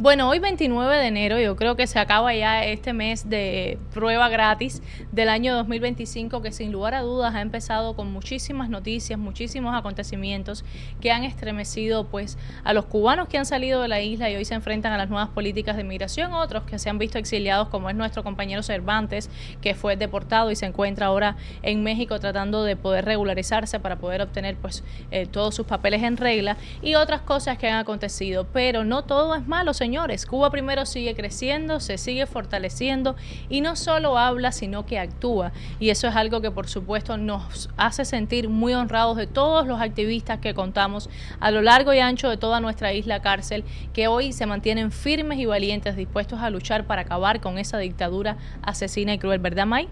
Bueno, hoy 29 de enero yo creo que se acaba ya este mes de prueba gratis del año 2025 que sin lugar a dudas ha empezado con muchísimas noticias, muchísimos acontecimientos que han estremecido pues a los cubanos que han salido de la isla y hoy se enfrentan a las nuevas políticas de migración, otros que se han visto exiliados como es nuestro compañero Cervantes que fue deportado y se encuentra ahora en México tratando de poder regularizarse para poder obtener pues todos sus papeles en regla y otras cosas que han acontecido, pero no todo es malo, señores. Cuba Primero sigue creciendo, se sigue fortaleciendo y no solo habla, sino que actúa. Y eso es algo que por supuesto nos hace sentir muy honrados de todos los activistas que contamos a lo largo y ancho de toda nuestra isla cárcel, que hoy se mantienen firmes y valientes, dispuestos a luchar para acabar con esa dictadura asesina y cruel, ¿verdad, May?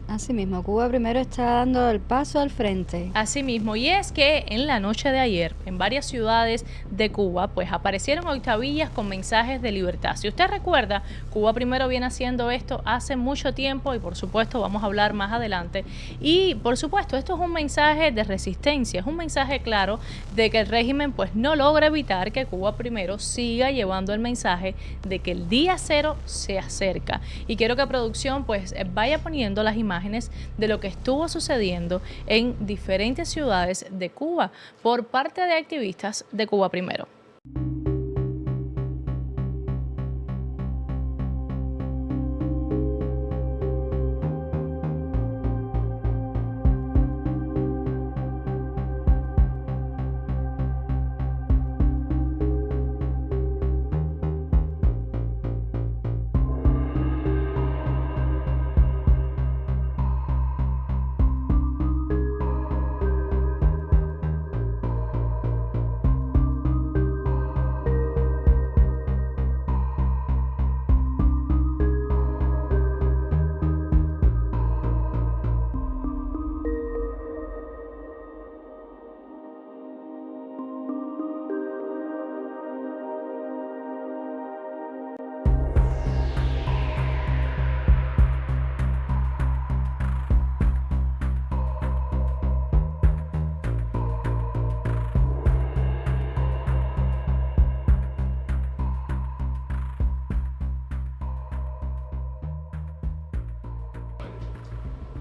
Así mismo, Cuba Primero está dando el paso al frente. Así mismo, y es que en la noche de ayer, en varias ciudades de Cuba, pues aparecieron octavillas con mensajes de libertad. Si usted recuerda, Cuba Primero viene haciendo esto hace mucho tiempo y por supuesto vamos a hablar más adelante. Y por supuesto, esto es un mensaje de resistencia, es un mensaje claro de que el régimen pues no logra evitar que Cuba Primero siga llevando el mensaje de que el día cero se acerca. Y quiero que producción pues vaya poniendo las imágenes de lo que estuvo sucediendo en diferentes ciudades de Cuba por parte de activistas de Cuba Primero.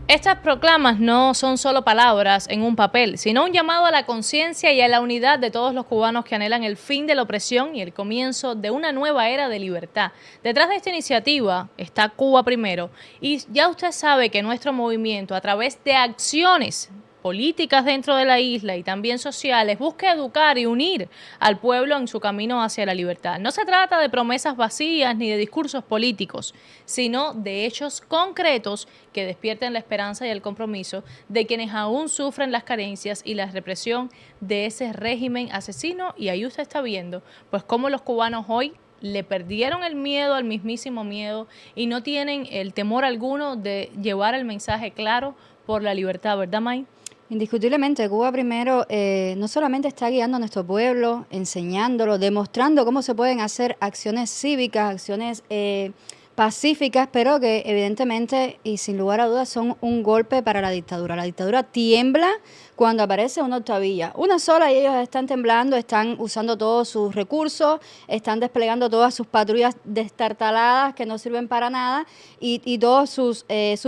Estas proclamas no son solo palabras en un papel, sino un llamado a la conciencia y a la unidad de todos los cubanos que anhelan el fin de la opresión y el comienzo de una nueva era de libertad. Detrás de esta iniciativa está Cuba Primero y ya usted sabe que nuestro movimiento, a través de acciones políticas dentro de la isla y también sociales, busca educar y unir al pueblo en su camino hacia la libertad. No se trata de promesas vacías ni de discursos políticos, sino de hechos concretos que despierten la esperanza y el compromiso de quienes aún sufren las carencias y la represión de ese régimen asesino. Y ahí usted está viendo pues cómo los cubanos hoy le perdieron el miedo al mismísimo miedo y no tienen el temor alguno de llevar el mensaje claro por la libertad, ¿verdad, May? Indiscutiblemente, Cuba Primero no solamente está guiando a nuestro pueblo, enseñándolo, demostrando cómo se pueden hacer acciones cívicas, acciones pacíficas, pero que evidentemente y sin lugar a dudas son un golpe para la dictadura. La dictadura tiembla cuando aparece una octavilla, una sola, y ellos están temblando, están usando todos sus recursos, están desplegando todas sus patrullas destartaladas que no sirven para nada y todas sus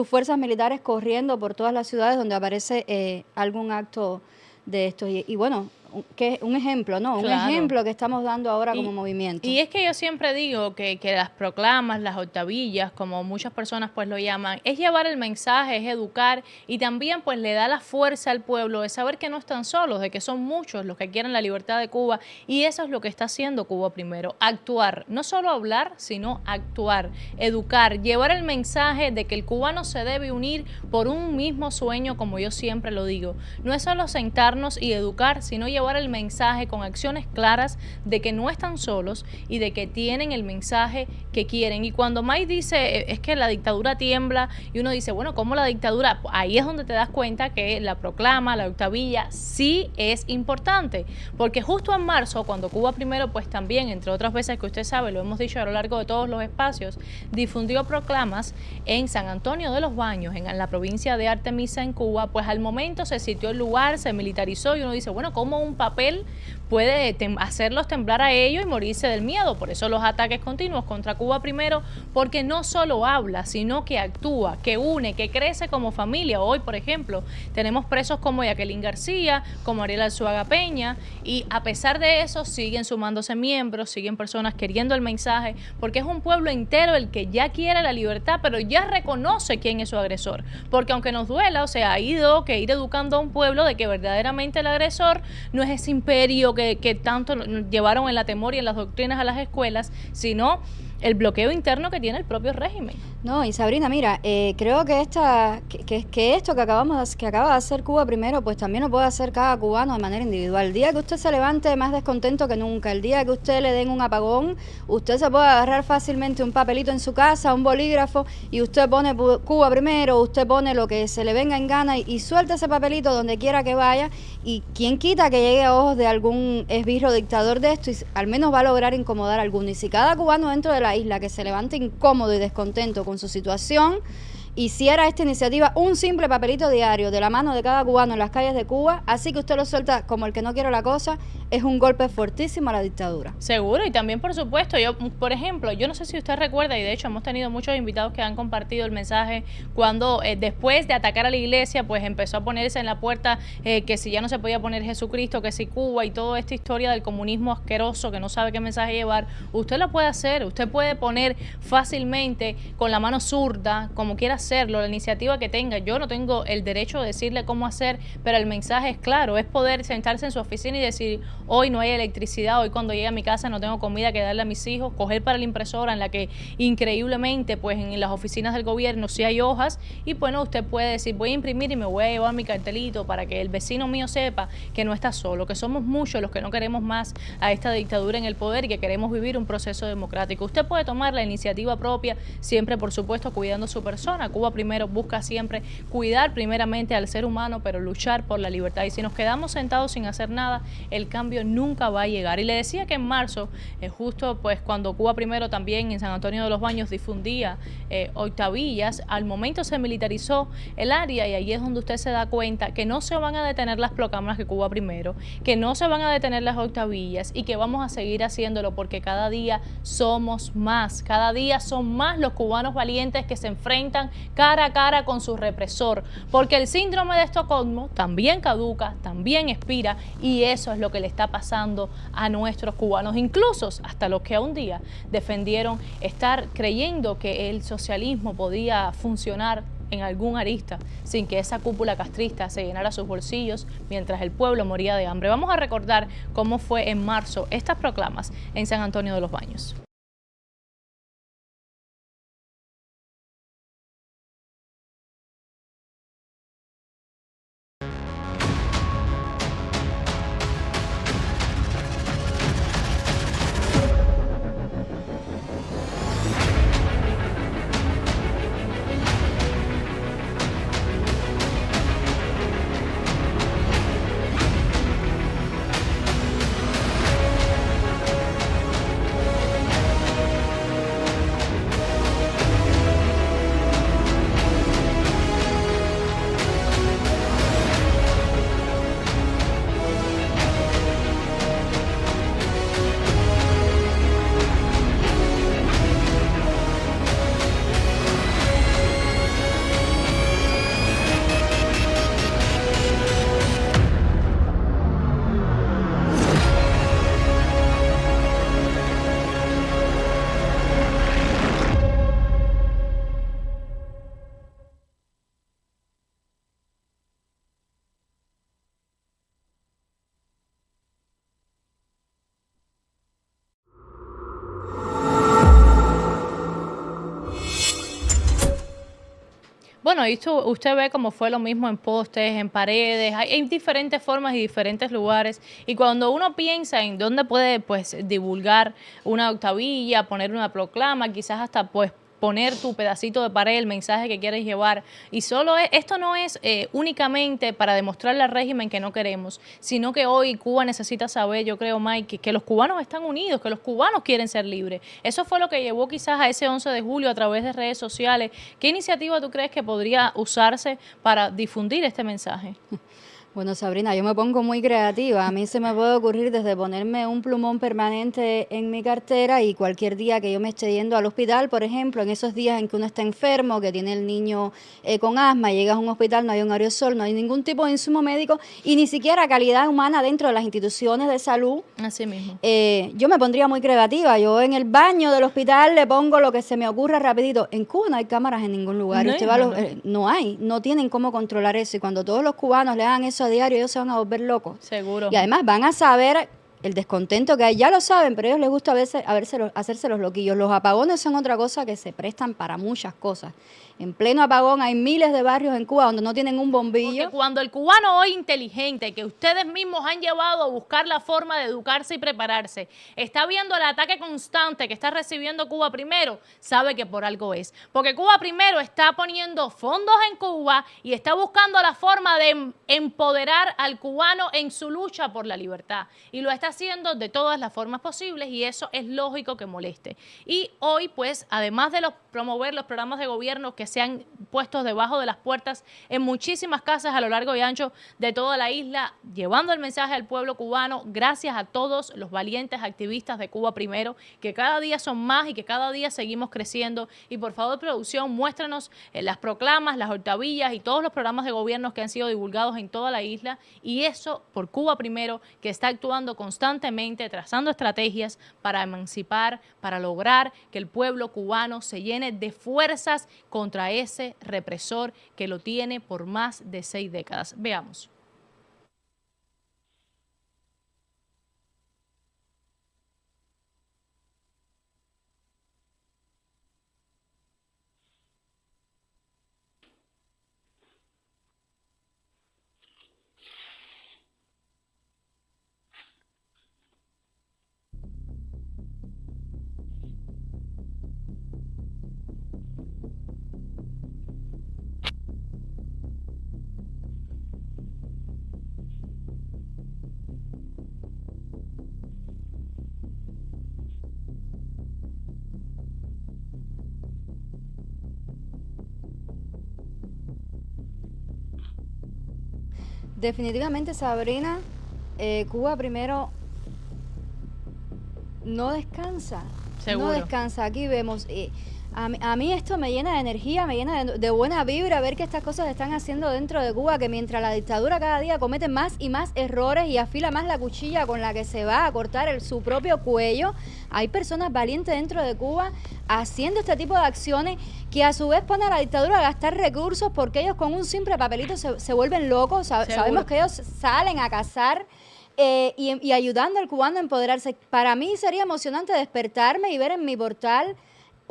fuerzas militares corriendo por todas las ciudades donde aparece algún acto de estos. Y bueno, que un ejemplo, ¿no? Claro. Un ejemplo que estamos dando ahora como movimiento. Y es que yo siempre digo que las proclamas, las octavillas, como muchas personas pues lo llaman, es llevar el mensaje, es educar y también pues le da la fuerza al pueblo de saber que no están solos, de que son muchos los que quieren la libertad de Cuba y eso es lo que está haciendo Cuba Primero, actuar, no solo hablar, sino actuar, educar, llevar el mensaje de que el cubano se debe unir por un mismo sueño, como yo siempre lo digo. No es solo sentarnos y educar, sino llevar el mensaje con acciones claras de que no están solos y de que tienen el mensaje que quieren. Y cuando Mike dice, es que la dictadura tiembla, y uno dice, bueno, ¿cómo la dictadura? Ahí es donde te das cuenta que la proclama, la octavilla, sí es importante, porque justo en marzo, cuando Cuba Primero, pues también, entre otras veces que usted sabe, lo hemos dicho a lo largo de todos los espacios, difundió proclamas en San Antonio de los Baños, en la provincia de Artemisa, en Cuba, pues al momento se sitió el lugar, se militarizó, y uno dice, bueno, ¿cómo un papel puede hacerlos temblar a ellos y morirse del miedo? Por eso los ataques continuos contra Cuba Primero, porque no solo habla, sino que actúa, que une, que crece como familia. Hoy, por ejemplo, tenemos presos como Jacqueline García, como Ariel Arzuaga Peña, y a pesar de eso siguen sumándose miembros, siguen personas queriendo el mensaje, porque es un pueblo entero el que ya quiere la libertad, pero ya reconoce quién es su agresor. Porque aunque nos duela, o sea, ha ido que ir educando a un pueblo de que verdaderamente el agresor no es ese imperio que tanto llevaron en la temor y en las doctrinas a las escuelas, sino el bloqueo interno que tiene el propio régimen. No, y Sabrina, mira, creo que esto que acaba de hacer Cuba Primero, pues también lo puede hacer cada cubano de manera individual. El día que usted se levante más descontento que nunca, el día que usted le den un apagón, usted se puede agarrar fácilmente un papelito en su casa, un bolígrafo, y usted pone Cuba Primero, usted pone lo que se le venga en gana y suelta ese papelito donde quiera que vaya, y quién quita que llegue a ojos de algún esbirro dictador de esto, y al menos va a lograr incomodar a alguno. Y si cada cubano dentro de la isla que se levante incómodo y descontento con su situación, hiciera esta iniciativa un simple papelito diario de la mano de cada cubano en las calles de Cuba, así que usted lo suelta como el que no quiere la cosa, es un golpe fuertísimo a la dictadura. Seguro, y también por supuesto, yo, por ejemplo, yo no sé si usted recuerda, y de hecho hemos tenido muchos invitados que han compartido el mensaje cuando después de atacar a la iglesia, pues empezó a ponerse en la puerta que si ya no se podía poner Jesucristo, que si Cuba y toda esta historia del comunismo asqueroso que no sabe qué mensaje llevar, usted lo puede hacer, usted puede poner fácilmente con la mano zurda, como quiera hacerlo, la iniciativa que tenga. Yo no tengo el derecho de decirle cómo hacer, pero el mensaje es claro, es poder sentarse en su oficina y decir, hoy no hay electricidad, hoy cuando llegue a mi casa no tengo comida que darle a mis hijos, coger para la impresora en la que increíblemente pues en las oficinas del gobierno sí hay hojas, y bueno, usted puede decir, voy a imprimir y me voy a llevar mi cartelito para que el vecino mío sepa que no está solo, que somos muchos los que no queremos más a esta dictadura en el poder y que queremos vivir un proceso democrático. Usted puede tomar la iniciativa propia, siempre por supuesto cuidando su persona. Cuba Primero busca siempre cuidar primeramente al ser humano, pero luchar por la libertad, y si nos quedamos sentados sin hacer nada, el cambio nunca va a llegar. Y le decía que en marzo, justo pues cuando Cuba Primero también en San Antonio de los Baños difundía octavillas, al momento se militarizó el área, y ahí es donde usted se da cuenta que no se van a detener las proclamas de Cuba Primero, que no se van a detener las octavillas, y que vamos a seguir haciéndolo porque cada día somos más, cada día son más los cubanos valientes que se enfrentan cara a cara con su represor, porque el síndrome de Estocolmo también caduca, también expira, y eso es lo que le está pasando a nuestros cubanos, incluso hasta los que a un día defendieron estar creyendo que el socialismo podía funcionar en algún arista sin que esa cúpula castrista se llenara sus bolsillos mientras el pueblo moría de hambre. Vamos a recordar cómo fue en marzo estas proclamas en San Antonio de los Baños. bueno, esto usted ve cómo fue lo mismo en postes, en paredes, hay diferentes formas y diferentes lugares. Y cuando uno piensa en dónde puede pues divulgar una octavilla, poner una proclama, quizás hasta pues poner tu pedacito de pared, el mensaje que quieres llevar. Y esto no es únicamente para demostrarle al régimen que no queremos, sino que hoy Cuba necesita saber, yo creo, Mike, que los cubanos están unidos, que los cubanos quieren ser libres. Eso fue lo que llevó quizás a ese 11 de julio a través de redes sociales. ¿Qué iniciativa tú crees que podría usarse para difundir este mensaje? Bueno, Sabrina, yo me pongo muy creativa. A mí se me puede ocurrir desde ponerme un plumón permanente en mi cartera y cualquier día que yo me esté yendo al hospital, por ejemplo, en esos días en que uno está enfermo, que tiene el niño con asma, llegas a un hospital, no hay un aerosol, no hay ningún tipo de insumo médico y ni siquiera calidad humana dentro de las instituciones de salud. Así mismo. Yo me pondría muy creativa. Yo en el baño del hospital le pongo lo que se me ocurra rapidito. En Cuba no hay cámaras en ningún lugar. No tienen cómo controlar eso. Y cuando todos los cubanos le hagan eso a diario, ellos se van a volver locos. Seguro. Y además van a saber el descontento que hay, ya lo saben, pero a ellos les gusta hacerse los loquillos. Los apagones son otra cosa que se prestan para muchas cosas. En pleno apagón hay miles de barrios en Cuba donde no tienen un bombillo. Porque cuando el cubano hoy inteligente, que ustedes mismos han llevado a buscar la forma de educarse y prepararse, está viendo el ataque constante que está recibiendo Cuba Primero, sabe que por algo es. Porque Cuba Primero está poniendo fondos en Cuba y está buscando la forma de empoderar al cubano en su lucha por la libertad. Y lo está haciendo de todas las formas posibles y eso es lógico que moleste. Y hoy, pues, además de promover los programas de gobierno que se han puesto debajo de las puertas en muchísimas casas a lo largo y ancho de toda la isla, llevando el mensaje al pueblo cubano, gracias a todos los valientes activistas de Cuba Primero, que cada día son más y que cada día seguimos creciendo. Y por favor, producción, muéstranos las proclamas, las octavillas y todos los programas de gobierno que han sido divulgados en toda la isla, y eso por Cuba Primero, que está actuando constantemente, trazando estrategias para emancipar, para lograr que el pueblo cubano se llene de fuerzas contra ese represor que lo tiene por más de 6 décadas. Veamos. Definitivamente, Sabrina, Cuba Primero no descansa. Seguro. No descansa. Aquí vemos. A mí esto me llena de energía, me llena de buena vibra ver que estas cosas se están haciendo dentro de Cuba, que mientras la dictadura cada día comete más y más errores y afila más la cuchilla con la que se va a cortar su propio cuello, hay personas valientes dentro de Cuba haciendo este tipo de acciones que a su vez ponen a la dictadura a gastar recursos porque ellos con un simple papelito se vuelven locos. Sabemos que ellos salen a cazar y ayudando al cubano a empoderarse. Para mí sería emocionante despertarme y ver en mi portal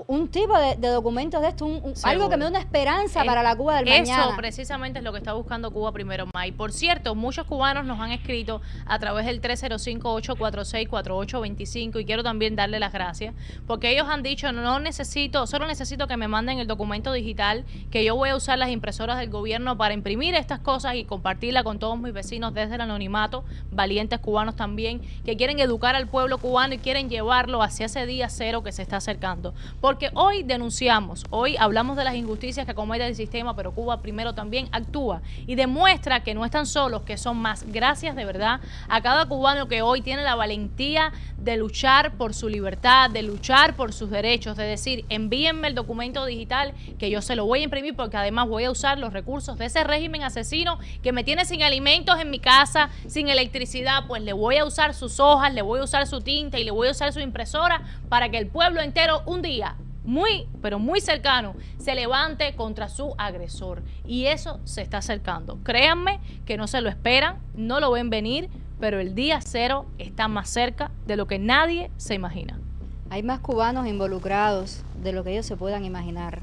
un tipo de documentos de esto, algo que me dé una esperanza para la Cuba del mañana. Eso precisamente es lo que está buscando Cuba Primero, May. Por cierto, muchos cubanos nos han escrito a través del 305-846-4825 y quiero también darle las gracias porque ellos han dicho, solo necesito que me manden el documento digital, que yo voy a usar las impresoras del gobierno para imprimir estas cosas y compartirla con todos mis vecinos desde el anonimato, valientes cubanos también, que quieren educar al pueblo cubano y quieren llevarlo hacia ese día cero que se está acercando. Porque hoy denunciamos, hoy hablamos de las injusticias que comete el sistema, pero Cuba Primero también actúa y demuestra que no están solos, que son más. Gracias de verdad a cada cubano que hoy tiene la valentía de luchar por su libertad, de luchar por sus derechos, de decir, envíenme el documento digital que yo se lo voy a imprimir porque además voy a usar los recursos de ese régimen asesino que me tiene sin alimentos en mi casa, sin electricidad, pues le voy a usar sus hojas, le voy a usar su tinta y le voy a usar su impresora para que el pueblo entero un día pero muy cercano, se levante contra su agresor. Y eso se está acercando. Créanme que no se lo esperan, no lo ven venir, pero el día cero está más cerca de lo que nadie se imagina. Hay más cubanos involucrados de lo que ellos se puedan imaginar.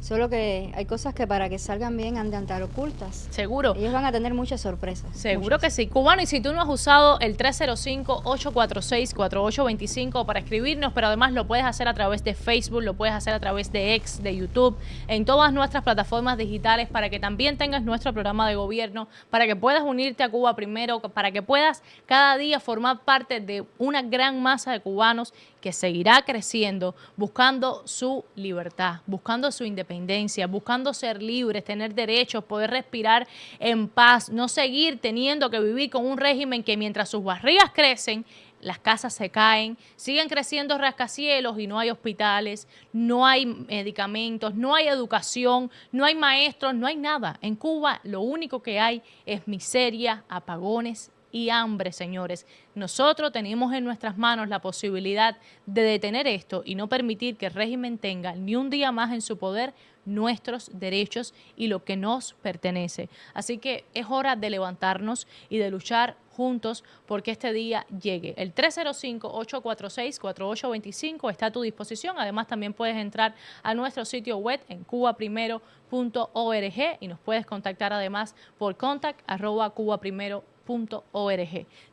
Solo que hay cosas que para que salgan bien han de andar ocultas. Seguro. Ellos van a tener muchas sorpresas. Seguro muchas. que sí. Cubano, y si tú no has usado el 305-846-4825 para escribirnos, pero además lo puedes hacer a través de Facebook, lo puedes hacer a través de X, de YouTube, en todas nuestras plataformas digitales, para que también tengas nuestro programa de gobierno, para que puedas unirte a Cuba Primero, para que puedas cada día formar parte de una gran masa de cubanos que seguirá creciendo, buscando su libertad, buscando su independencia, buscando ser libres, tener derechos, poder respirar en paz, no seguir teniendo que vivir con un régimen que mientras sus barrigas crecen, las casas se caen, siguen creciendo rascacielos y no hay hospitales, no hay medicamentos, no hay educación, no hay maestros, no hay nada. En Cuba lo único que hay es miseria, apagones y hambre, señores. Nosotros tenemos en nuestras manos la posibilidad de detener esto y no permitir que el régimen tenga ni un día más en su poder nuestros derechos y lo que nos pertenece. Así que es hora de levantarnos y de luchar juntos porque este día llegue. El 305-846-4825 está a tu disposición. Además, también puedes entrar a nuestro sitio web en cubaprimero.org y nos puedes contactar además por contact@cubaprimero.org.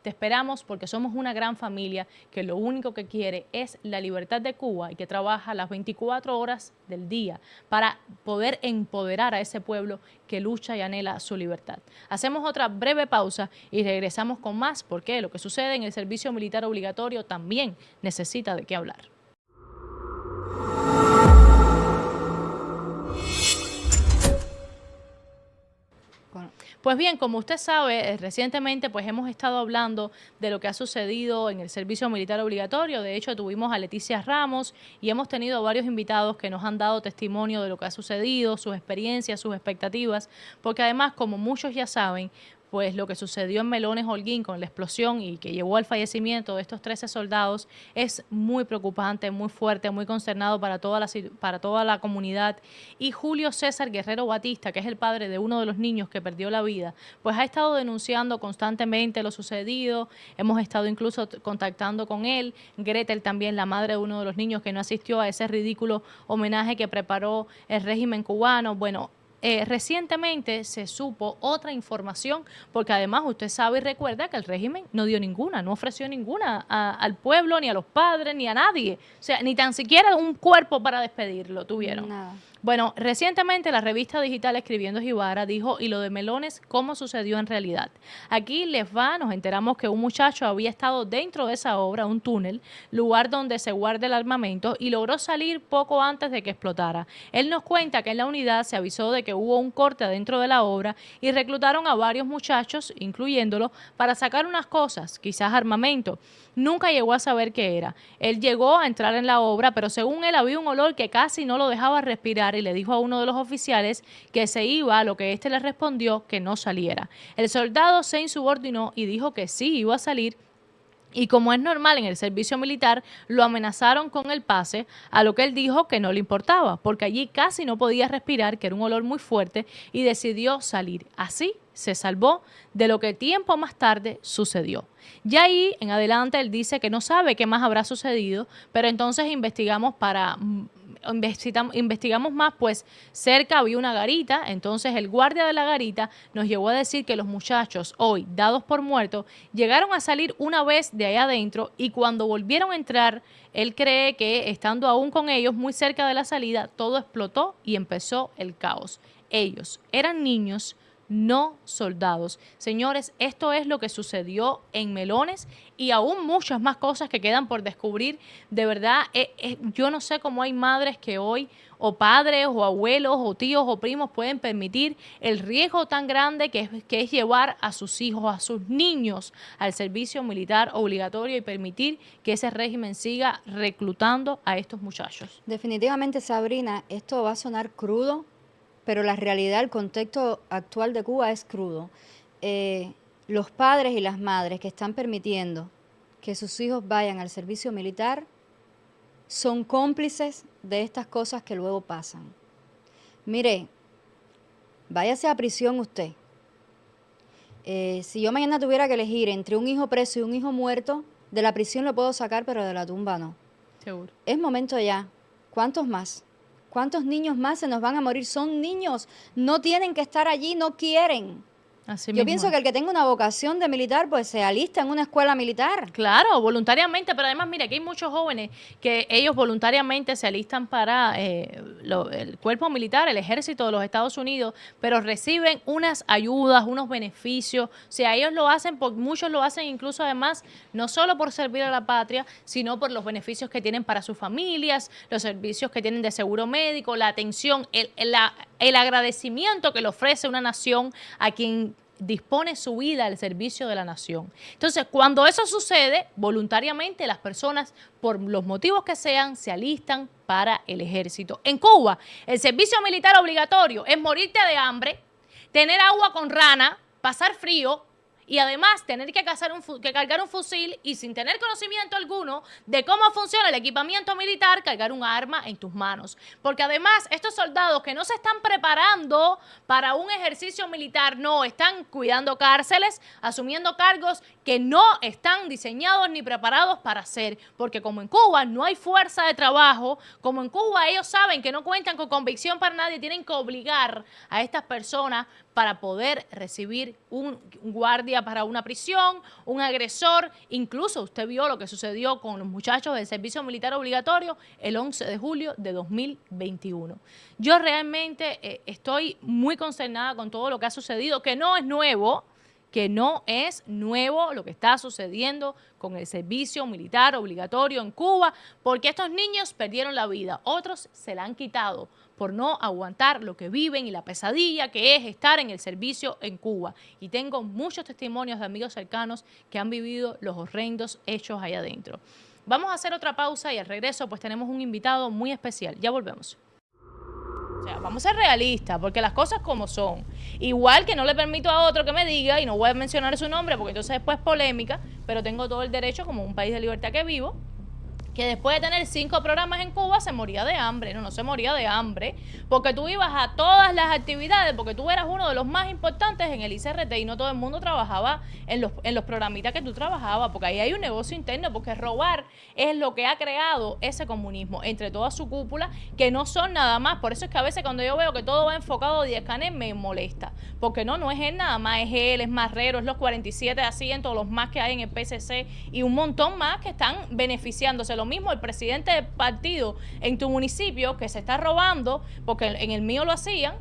Te esperamos porque somos una gran familia que lo único que quiere es la libertad de Cuba y que trabaja las 24 horas del día para poder empoderar a ese pueblo que lucha y anhela su libertad. Hacemos otra breve pausa y regresamos con más porque lo que sucede en el servicio militar obligatorio también necesita de qué hablar. Pues bien, como usted sabe, recientemente pues hemos estado hablando de lo que ha sucedido en el servicio militar obligatorio. De hecho, tuvimos a Leticia Ramos y hemos tenido varios invitados que nos han dado testimonio de lo que ha sucedido, sus experiencias, sus expectativas, porque además, como muchos ya saben, pues lo que sucedió en Melones Holguín con la explosión y que llevó al fallecimiento de estos 13 soldados es muy preocupante, muy fuerte, muy consternado para toda la comunidad. Y Julio César Guerrero Batista, que es el padre de uno de los niños que perdió la vida, pues ha estado denunciando constantemente lo sucedido. Hemos estado incluso contactando con él. Gretel también, la madre de uno de los niños que no asistió a ese ridículo homenaje que preparó el régimen cubano. Bueno, recientemente se supo otra información, porque además usted sabe y recuerda que el régimen no dio ninguna, no ofreció ninguna al pueblo, ni a los padres, ni a nadie. O sea, ni tan siquiera un cuerpo para despedirlo tuvieron. Nada. Bueno, recientemente la revista digital Escribiendo Jibara dijo, y lo de Melones, ¿cómo sucedió en realidad? Aquí nos enteramos que un muchacho había estado dentro de esa obra, un túnel, lugar donde se guarda el armamento, y logró salir poco antes de que explotara. Él nos cuenta que en la unidad se avisó de que hubo un corte dentro de la obra y reclutaron a varios muchachos, incluyéndolo, para sacar unas cosas, quizás armamento. Nunca llegó a saber qué era. Él llegó a entrar en la obra, pero según él había un olor que casi no lo dejaba respirar y le dijo a uno de los oficiales que se iba, a lo que éste le respondió que no saliera. El soldado se insubordinó y dijo que sí iba a salir. Y como es normal en el servicio militar, lo amenazaron con el pase, a lo que él dijo que no le importaba, porque allí casi no podía respirar, que era un olor muy fuerte, y decidió salir. Así se salvó de lo que tiempo más tarde sucedió. Ya ahí en adelante él dice que no sabe qué más habrá sucedido, pero entonces investigamos más, pues cerca había una garita. Entonces el guardia de la garita nos llegó a decir que los muchachos, hoy dados por muertos, llegaron a salir una vez de allá adentro y cuando volvieron a entrar, él cree que estando aún con ellos muy cerca de la salida, todo explotó y empezó el caos. Ellos eran niños, no soldados. Señores, esto es lo que sucedió en Melones y aún muchas más cosas que quedan por descubrir. De verdad, yo no sé cómo hay madres que hoy, o padres, o abuelos, o tíos, o primos, pueden permitir el riesgo tan grande que es llevar a sus hijos, a sus niños, al servicio militar obligatorio y permitir que ese régimen siga reclutando a estos muchachos. Definitivamente, Sabrina, esto va a sonar crudo, pero la realidad, el contexto actual de Cuba es crudo. Los padres y las madres que están permitiendo que sus hijos vayan al servicio militar son cómplices de estas cosas que luego pasan. Mire, váyase a prisión usted. Si yo mañana tuviera que elegir entre un hijo preso y un hijo muerto, de la prisión lo puedo sacar, pero de la tumba no. Seguro. Es momento ya. ¿Cuántos más? ¿Cuántos niños más se nos van a morir? Son niños, no tienen que estar allí, no quieren. Así Yo mismo pienso es. que el que tenga una vocación de militar, pues se alista en una escuela militar. Claro, voluntariamente, pero además, mira, aquí hay muchos jóvenes que ellos voluntariamente se alistan para el cuerpo militar, el ejército de los Estados Unidos, pero reciben unas ayudas, unos beneficios. O sea, ellos lo hacen, muchos lo hacen incluso además, no solo por servir a la patria, sino por los beneficios que tienen para sus familias, los servicios que tienen de seguro médico, la atención, el agradecimiento que le ofrece una nación a quien dispone su vida al servicio de la nación. Entonces, cuando eso sucede, voluntariamente las personas, por los motivos que sean, se alistan para el ejército. En Cuba, el servicio militar obligatorio es morirte de hambre, tener agua con rana, pasar frío, y además tener que cargar un fusil y sin tener conocimiento alguno de cómo funciona el equipamiento militar, cargar un arma en tus manos. Porque además estos soldados que no se están preparando para un ejercicio militar, no, están cuidando cárceles, asumiendo cargos que no están diseñados ni preparados para hacer. Porque como en Cuba no hay fuerza de trabajo, como en Cuba ellos saben que no cuentan con convicción para nadie, tienen que obligar a estas personas para poder recibir un guardia para una prisión, un agresor. Incluso usted vio lo que sucedió con los muchachos del servicio militar obligatorio el 11 de julio de 2021. Yo realmente estoy muy consternada con todo lo que ha sucedido, que no es nuevo lo que está sucediendo con el servicio militar obligatorio en Cuba, porque estos niños perdieron la vida, otros se la han quitado por no aguantar lo que viven y la pesadilla que es estar en el servicio en Cuba. Y tengo muchos testimonios de amigos cercanos que han vivido los horrendos hechos allá adentro. Vamos a hacer otra pausa y al regreso pues tenemos un invitado muy especial. Ya volvemos. O sea, vamos a ser realistas, porque las cosas como son. Igual que no le permito a otro que me diga, y no voy a mencionar su nombre porque entonces después es polémica, pero tengo todo el derecho, como un país de libertad que vivo, que después de tener 5 programas en Cuba se moría de hambre. No se moría de hambre, porque tú ibas a todas las actividades, porque tú eras uno de los más importantes en el ICRT y no todo el mundo trabajaba en los programitas que tú trabajabas, porque ahí hay un negocio interno, porque robar es lo que ha creado ese comunismo entre toda su cúpula, que no son nada más. Por eso es que a veces cuando yo veo que todo va enfocado a Díaz-Canel me molesta, porque no es él nada más, es él, es Marrero, es los 47 asientos, los más que hay en el PSC y un montón más que están beneficiándose. Lo mismo el presidente del partido en tu municipio que se está robando, porque en el mío lo hacían,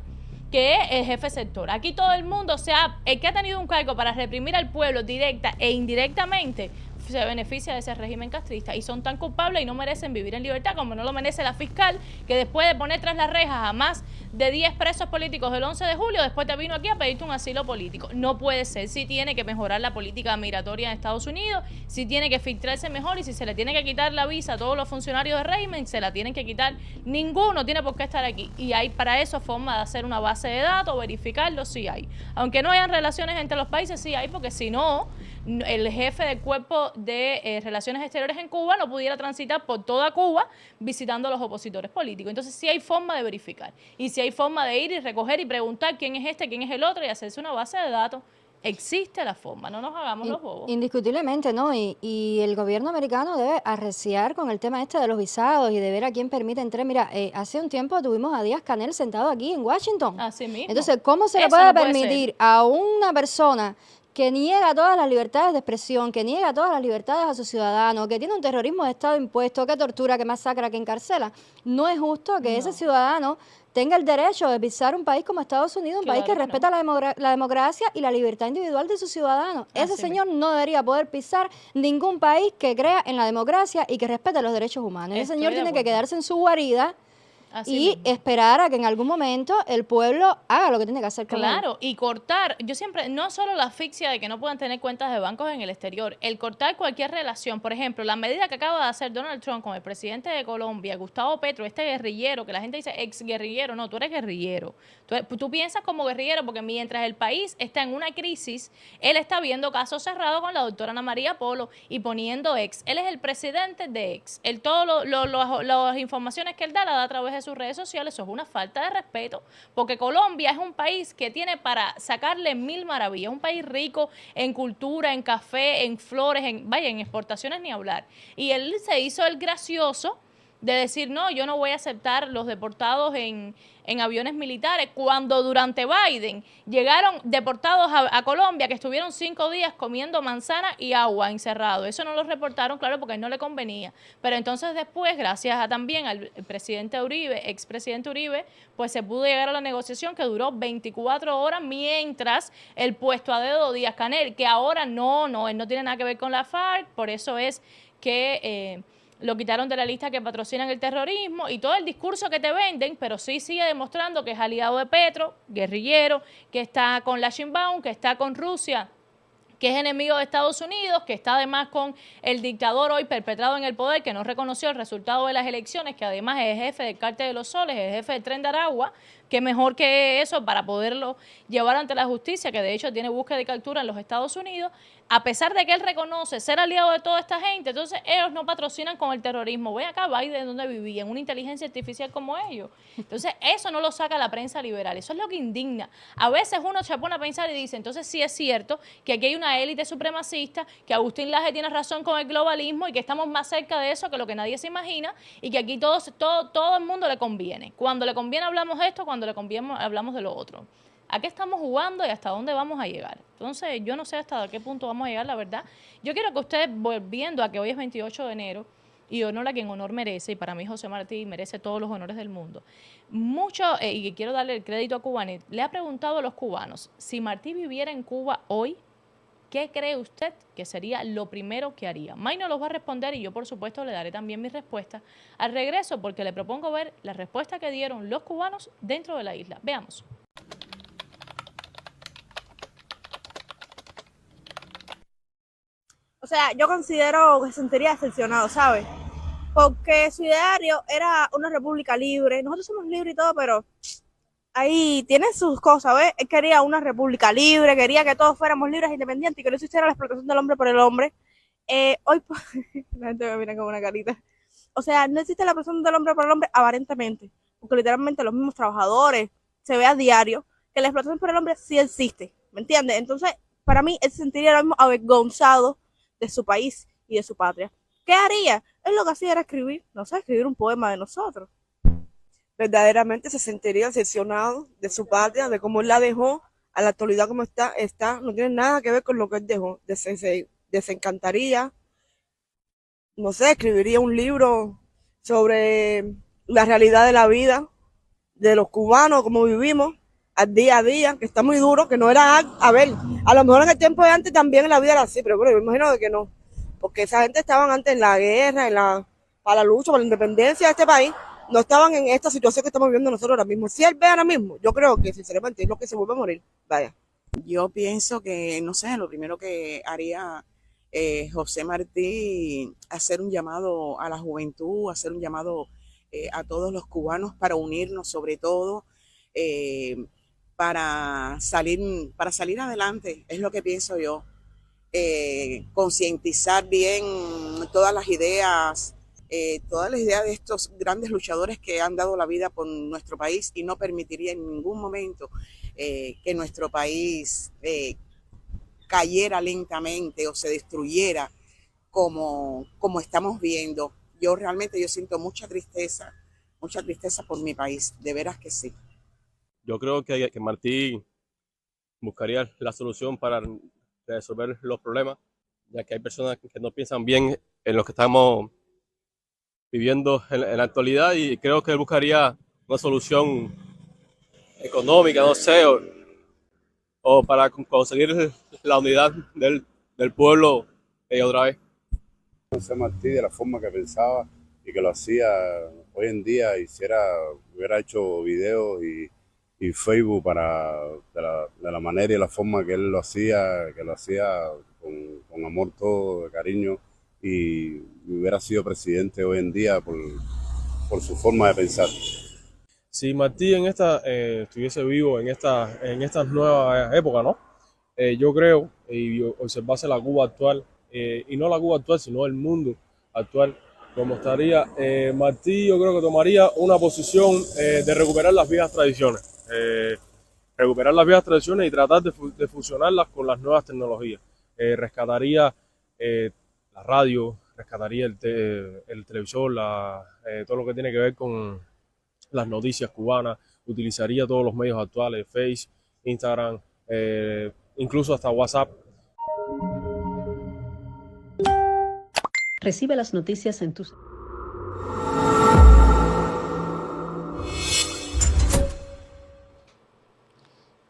que es el jefe sector. Aquí todo el mundo, o sea, el que ha tenido un cargo para reprimir al pueblo directa e indirectamente, se beneficia de ese régimen castrista y son tan culpables y no merecen vivir en libertad como no lo merece la fiscal, que después de poner tras las rejas a más de 10 presos políticos del 11 de julio, después te vino aquí a pedirte un asilo político. No puede ser. Sí tiene que mejorar la política migratoria en Estados Unidos, sí tiene que filtrarse mejor, y si se le tiene que quitar la visa a todos los funcionarios del régimen, se la tienen que quitar. Ninguno tiene por qué estar aquí. Y hay para eso forma de hacer una base de datos, verificarlo, sí hay. Aunque no hayan relaciones entre los países, sí hay, porque si no, el jefe del cuerpo de Relaciones Exteriores en Cuba no pudiera transitar por toda Cuba visitando a los opositores políticos. Entonces sí hay forma de verificar y sí hay forma de ir y recoger y preguntar quién es este, quién es el otro y hacerse una base de datos. Existe la forma, no nos hagamos los bobos. Indiscutiblemente, ¿no? Y el gobierno americano debe arreciar con el tema este de los visados y de ver a quién permite entrar. Mira, hace un tiempo tuvimos a Díaz-Canel sentado aquí en Washington. Así mismo. Entonces, ¿cómo se le Eso puede no puede permitir ser a una persona que niega todas las libertades de expresión, que niega todas las libertades a sus ciudadanos, que tiene un terrorismo de Estado impuesto, que tortura, que masacra, que encarcela? No es justo que ese ciudadano tenga el derecho de pisar un país como Estados Unidos, un país que respeta la democracia y la libertad individual de sus ciudadanos. Ese señor no debería poder pisar ningún país que crea en la democracia y que respete los derechos humanos. Ese señor tiene que quedarse en su guarida y esperar a que en algún momento el pueblo haga lo que tiene que hacer con él. Claro, y cortar, yo siempre, no solo la asfixia de que no puedan tener cuentas de bancos en el exterior, el cortar cualquier relación. Por ejemplo, la medida que acaba de hacer Donald Trump con el presidente de Colombia, Gustavo Petro, este guerrillero, que la gente dice ex guerrillero, no, tú eres guerrillero. Tú piensas como guerrillero porque mientras el país está en una crisis, él está viendo casos cerrados con la doctora Ana María Polo y poniendo ex. Él es el presidente de ex. Él todas las informaciones que él da a través de sus redes sociales. Eso es una falta de respeto, porque Colombia es un país que tiene para sacarle mil maravillas, un país rico en cultura, en café, en flores, en exportaciones ni hablar. Y él se hizo el gracioso de decir, no, yo no voy a aceptar los deportados en aviones militares, cuando durante Biden llegaron deportados a Colombia que estuvieron 5 días comiendo manzana y agua encerrados. Eso no lo reportaron, claro, porque no le convenía. Pero entonces después, gracias a también al presidente Uribe, expresidente Uribe, pues se pudo llegar a la negociación que duró 24 horas mientras el puesto a dedo Díaz-Canel, que ahora él no tiene nada que ver con la FARC, por eso es que lo quitaron de la lista que patrocinan el terrorismo y todo el discurso que te venden, pero sí sigue demostrando que es aliado de Petro, guerrillero, que está con la Sheinbaum, que está con Rusia, que es enemigo de Estados Unidos, que está además con el dictador hoy perpetrado en el poder, que no reconoció el resultado de las elecciones, que además es jefe del Cártel de los Soles, es jefe del Tren de Aragua, que mejor que eso para poderlo llevar ante la justicia, que de hecho tiene búsqueda y captura en los Estados Unidos, a pesar de que él reconoce ser aliado de toda esta gente, entonces ellos no patrocinan con el terrorismo. Ven acá, Biden, donde vivía, en una inteligencia artificial como ellos. Entonces eso no lo saca la prensa liberal, eso es lo que indigna. A veces uno se pone a pensar y dice, entonces sí es cierto que aquí hay una élite supremacista, que Agustín Laje tiene razón con el globalismo y que estamos más cerca de eso que lo que nadie se imagina y que aquí todo el mundo le conviene. Cuando le conviene hablamos esto, cuando le conviene hablamos de lo otro. ¿A qué estamos jugando y hasta dónde vamos a llegar? Entonces, yo no sé hasta qué punto vamos a llegar, la verdad. Yo quiero que ustedes, volviendo a que hoy es 28 de enero, y honor a quien honor merece, y para mí José Martí merece todos los honores del mundo, y quiero darle el crédito a Cubanet, le ha preguntado a los cubanos, si Martí viviera en Cuba hoy, ¿qué cree usted que sería lo primero que haría? May no los va a responder y yo, por supuesto, le daré también mi respuesta al regreso, porque le propongo ver la respuesta que dieron los cubanos dentro de la isla. Veamos. O sea, yo considero que se sentiría decepcionado, ¿sabes? Porque su ideario era una república libre. Nosotros somos libres y todo, pero ahí tiene sus cosas, ¿ves? Él quería una república libre, quería que todos fuéramos libres e independientes y que no existiera la explotación del hombre por el hombre. Hoy, la gente me mira con una carita. O sea, no existe la explotación del hombre por el hombre aparentemente, porque literalmente los mismos trabajadores se ve a diario que la explotación por el hombre sí existe, ¿me entiendes? Entonces, para mí, él se sentiría ahora mismo avergonzado de su país y de su patria. ¿Qué haría? Él lo que hacía era escribir, no sé, escribir un poema de nosotros. Verdaderamente se sentiría decepcionado de su patria, de cómo él la dejó, a la actualidad como está, no tiene nada que ver con lo que él dejó. Desencantaría, no sé, escribiría un libro sobre la realidad de la vida, de los cubanos, cómo vivimos al día a día, que está muy duro, que no era, a ver, a lo mejor en el tiempo de antes también en la vida era así, pero bueno, yo me imagino de que no, porque esa gente estaban antes en la guerra, para la lucha, para la independencia de este país, no estaban en esta situación que estamos viviendo nosotros ahora mismo. Si él ve ahora mismo, yo creo que sinceramente es lo que se vuelve a morir, vaya. Yo pienso que, no sé, lo primero que haría José Martí, hacer un llamado a la juventud, hacer un llamado a todos los cubanos para unirnos sobre todo, para salir adelante, es lo que pienso yo. Concientizar bien todas las ideas de estos grandes luchadores que han dado la vida por nuestro país y no permitiría en ningún momento que nuestro país cayera lentamente o se destruyera como estamos viendo. Yo siento mucha tristeza por mi país, de veras que sí. Yo creo que Martí buscaría la solución para resolver los problemas, ya que hay personas que no piensan bien en lo que estamos viviendo en la actualidad y creo que él buscaría una solución económica, no sé, o para conseguir la unidad del pueblo otra vez. José Martí, de la forma que pensaba y que lo hacía hoy en día, hubiera hecho videos y Facebook de la manera y la forma que él lo hacía con amor todo, de cariño, y hubiera sido presidente hoy en día por su forma de pensar. Si Martí estuviese vivo en estas nuevas épocas, ¿no? Yo creo, y observase la Cuba actual, y no la Cuba actual, sino el mundo actual, como estaría, Martí yo creo que tomaría una posición de recuperar las viejas tradiciones. Y tratar de fusionarlas con las nuevas tecnologías. Rescataría la radio, rescataría el televisor, todo lo que tiene que ver con las noticias cubanas, utilizaría todos los medios actuales, Facebook, Instagram, incluso hasta WhatsApp. Recibe las noticias en tus...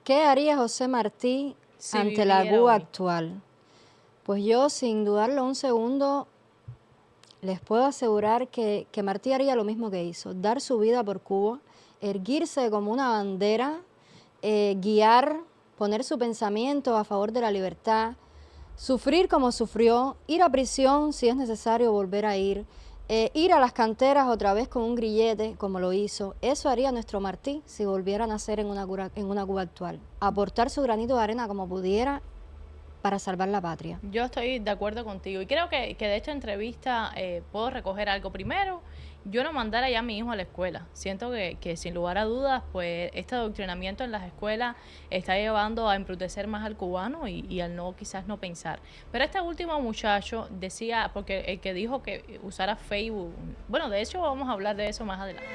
¿Qué haría José Martí Si ante la viviera Cuba hoy. actual? Pues yo, sin dudarlo un segundo, les puedo asegurar que Martí haría lo mismo que hizo, dar su vida por Cuba, erguirse como una bandera, guiar, poner su pensamiento a favor de la libertad, sufrir como sufrió, ir a prisión si es necesario volver a ir, ir a las canteras otra vez con un grillete como lo hizo. Eso haría nuestro Martí si volviera a nacer en una Cuba actual. Aportar su granito de arena como pudiera para salvar la patria. Yo estoy de acuerdo contigo y creo que de esta entrevista puedo recoger algo. Primero, yo no mandara ya a mi hijo a la escuela. Siento que sin lugar a dudas, pues este adoctrinamiento en las escuelas está llevando a embrutecer más al cubano y al quizás no pensar. Pero este último muchacho decía, porque el que dijo que usara Facebook, bueno, de hecho vamos a hablar de eso más adelante.